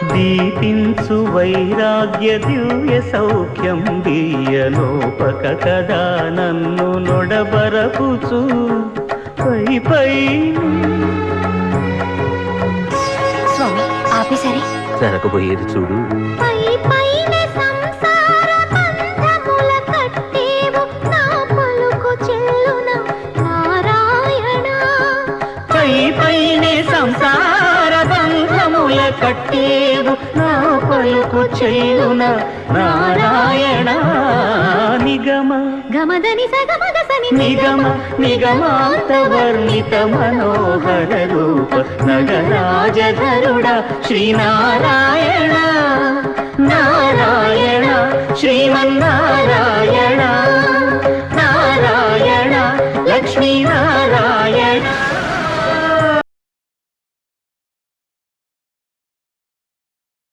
దీపించు వైరాగ్య దివ్య సౌఖ్యం దీయలోపక కదా నన్ను నొడబరపుచు పై పై. స్వామి ఆపేసరి జరగబోయేది చూడు. పై పైన సంసార బంధముల కట్టేవు నా పలుకు చెల్లున నారాయణ. పై పైనే సంసార బంధముల కట్టేవు నా పలుకు చెల్లున నారాయణ. నిగమ గమదని సగమగసని నిగమ నిగమాంత వర్ణిత మనోహర రూప నగరాజధరుడ శ్రీనారాయణ నారాయణ శ్రీమన్నారాయణ.